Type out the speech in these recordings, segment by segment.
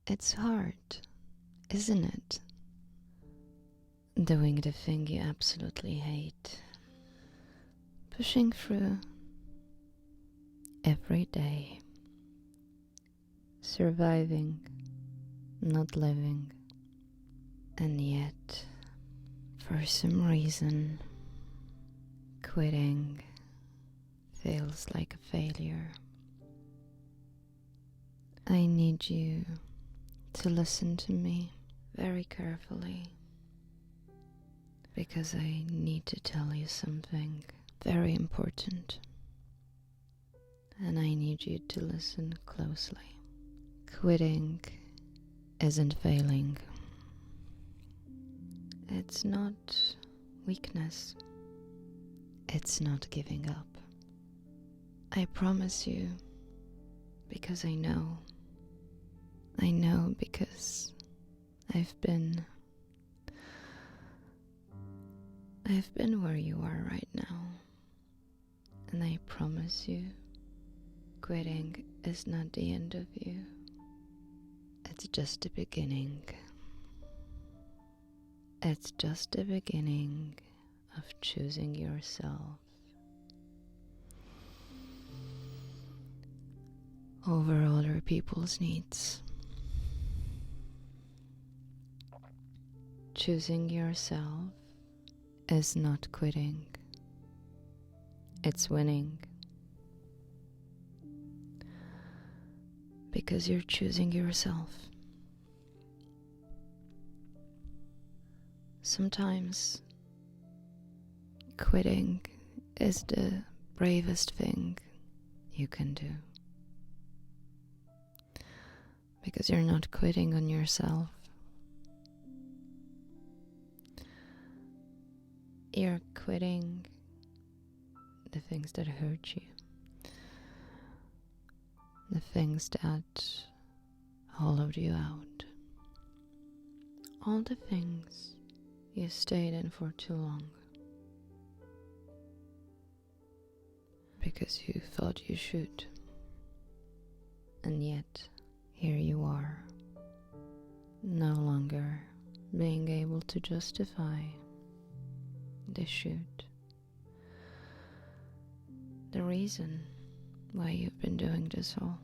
It's hard, isn't it? Doing the thing you absolutely hate. Pushing through every day. Surviving, not living. And yet, for some reason, quitting feels like a failure. I need you to listen to me very carefully, because I need to tell you something very important, and I need you to listen closely. Quitting isn't failing. It's not weakness. It's not giving up. I promise you, because I know. I know because I've been where you are right now. And I promise you, quitting is not the end of you. It's just the beginning. It's just the beginning of choosing yourself over other people's needs. Choosing yourself is not quitting. It's winning. Because you're choosing yourself. Sometimes quitting is the bravest thing you can do. Because you're not quitting on yourself. You're quitting the things that hurt you. The things that hollowed you out. All the things you stayed in for too long. Because you thought you should. And yet, here you are, no longer being able to justify the should. The reason why you've been doing this all.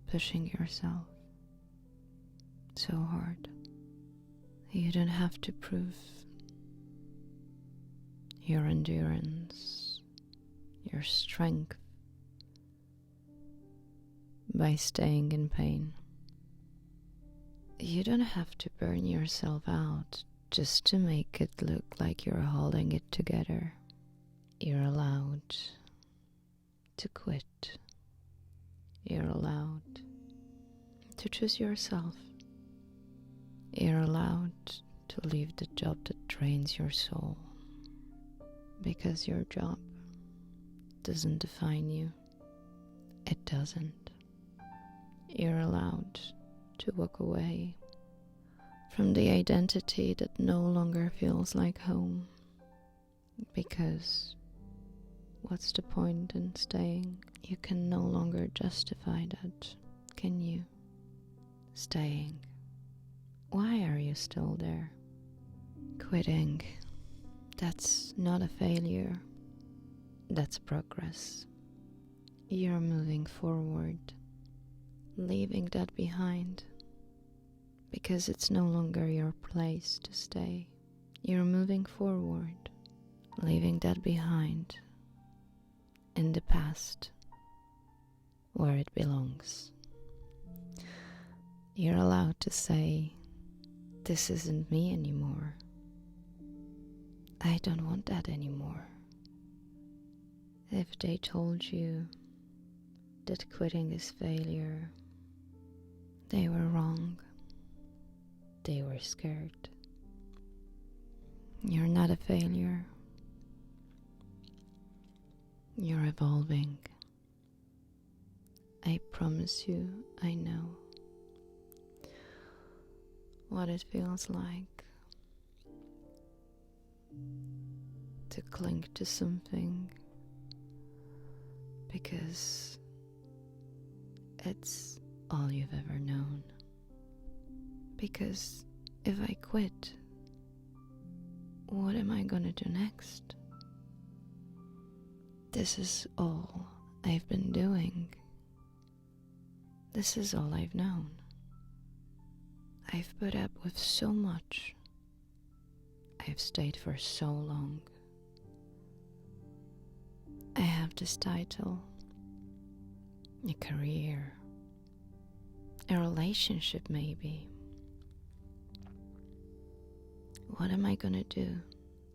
Pushing yourself so hard. You don't have to prove your endurance, your strength by staying in pain. You don't have to burn yourself out just to make it look like you're holding it together. You're allowed to quit. You're allowed to choose yourself. You're allowed to leave the job that drains your soul. Because your job doesn't define you. It doesn't. You're allowed to walk away from the identity that no longer feels like home. Because what's the point in staying? You can no longer justify that, can you? Staying. Why are you still there? Quitting. That's not a failure. That's progress. You're moving forward, leaving that behind, because it's no longer your place to stay. You're moving forward, leaving that behind, in the past, where it belongs. You're allowed to say, this isn't me anymore. I don't want that anymore. If they told you that quitting is failure, they were wrong. They were scared. You're not a failure. You're evolving. I promise you, I know what it feels like to cling to something because it's all you've ever known. Because if I quit, what am I gonna do next? This is all I've been doing. This is all I've known. I've put up with so much. I've stayed for so long. I have this title, a career, a relationship maybe. What am I gonna do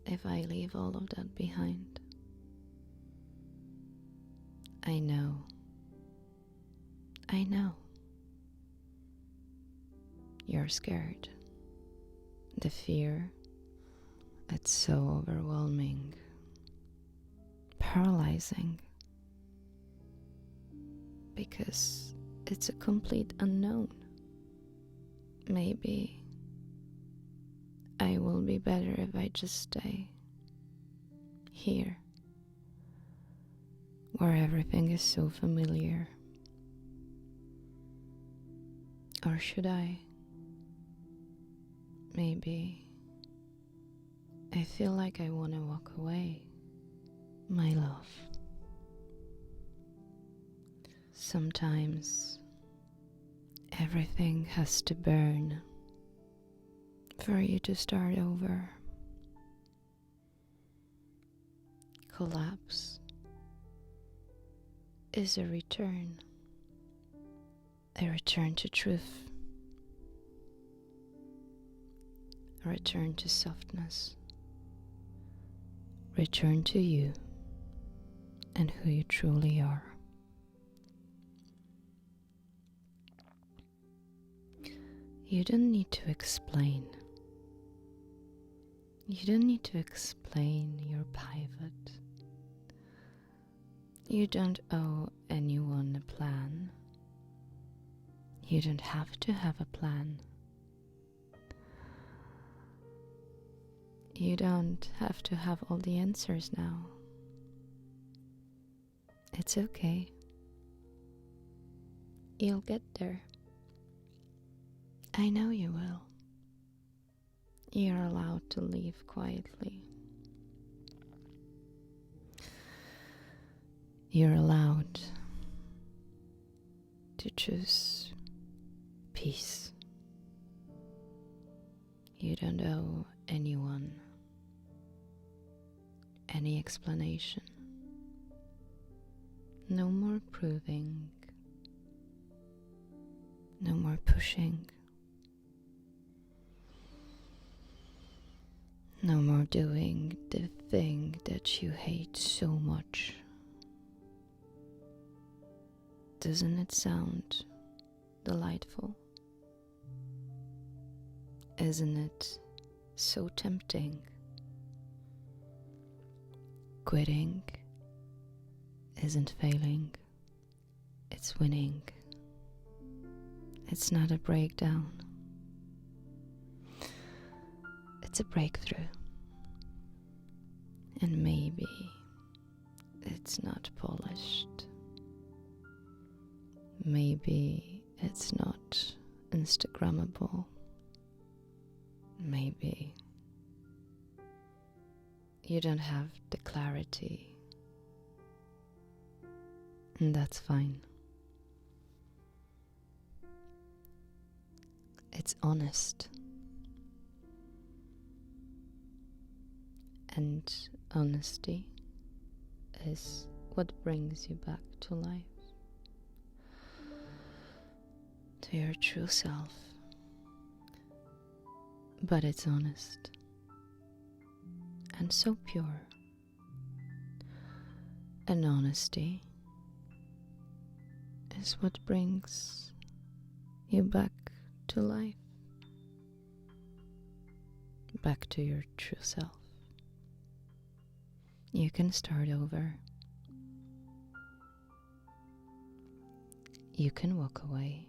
if I leave all of that behind? I know. You're scared. The fear, it's so overwhelming, paralyzing, because it's a complete unknown. Maybe I will be better if I just stay here, where everything is so familiar. Or should I? Maybe I feel like I want to walk away, my love. Sometimes everything has to burn for you to start over. Collapse is a return to truth, a return to softness, return to you and who you truly are. You don't need to explain. You don't need to explain your pivot. You don't owe anyone a plan. You don't have to have a plan. You don't have to have all the answers now. It's okay. You'll get there. I know you will. You're allowed to leave quietly. You're allowed to choose peace. You don't owe anyone any explanation. No more proving. No more pushing. No more doing the thing that you hate so much. Doesn't it sound delightful? Isn't it so tempting? Quitting isn't failing, it's winning. It's not a breakdown, it's a breakthrough. And maybe it's not polished. Maybe it's not Instagrammable. Maybe you don't have the clarity. And that's fine. It's honest. And honesty is what brings you back to life, to your true self. But it's honest and so pure. And honesty is what brings you back to life, back to your true self. You can start over. You can walk away.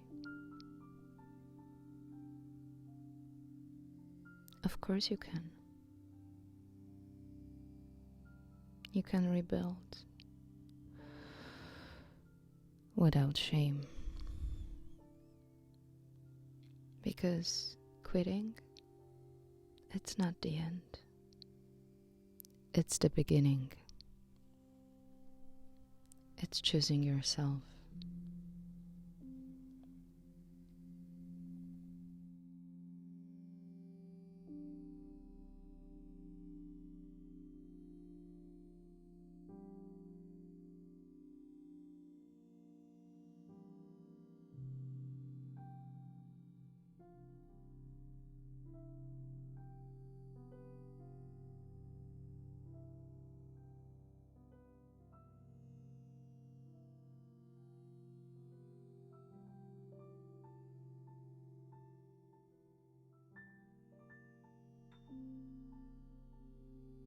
Of course you can. You can rebuild without shame, Because quitting, it's not the end. It's the beginning. It's choosing yourself.